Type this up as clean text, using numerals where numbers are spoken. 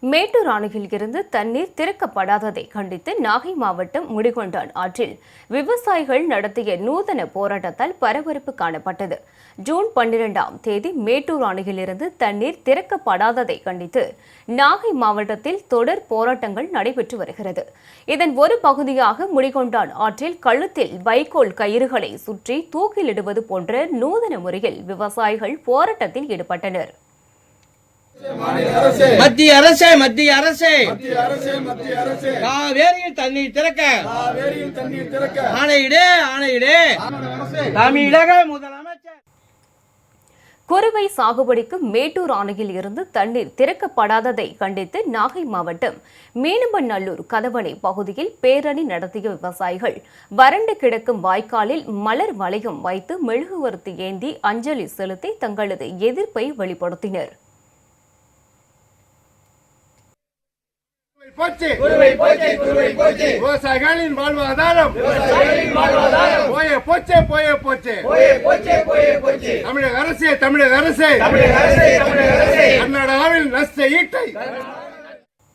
மேட்டூர் அணையில் இருந்து தண்ணீர் திறக்கப்படாததை கண்டித்து நாகை மாவட்டம் முடிகொண்டான் ஆற்றில் விவசாயிகள் நடத்திய நூதன போராட்டத்தால் பரபரப்பு காணப்பட்டது. ஜூன் 12ஆம் தேதி மேட்டூர் அணையிலிருந்து தண்ணீர் திறக்கப்படாததை கண்டித்து நாகை மாவட்டத்தில் தொடர் போராட்டங்கள் நடைபெற்று வருகிறது. இதன் ஒரு பகுதியாக முடிகொண்டான் ஆற்றில் கழுத்தில் வைக்கோல் கயிறுகளை சுற்றி தூக்கிலிடுவது போன்ற நூதன முறையில் விவசாயிகள் போராட்டத்தில் ஈடுபட்டனர். மத்திய அரசே காவேரியில் தண்ணீர் திறக்க ஆணையிடு தமிழக முதலமைச்சர். குறுவை சாகுபடிக்கு மேட்டூர் அணையில் இருந்து தண்ணீர் திறக்கப்படாததை கண்டித்து நாகை மாவட்டம் மீனம்பநல்லூர் கதவணை பகுதியில் பேரணி நடத்திய விவசாயிகள் வறண்டு கிடக்கும் வாய்க்காலில் மலர் வளையம் வைத்து மெழுகுவர்த்தி ஏந்தி அஞ்சலி செலுத்தி தங்களது எதிர்ப்பை வெளிப்படுத்தினர். விவசாயிகளின் வாழ்வாதாரம் போச்சே. தமிழக அரசே கர்நாடகாவில் நஷ்ட ஈட்டை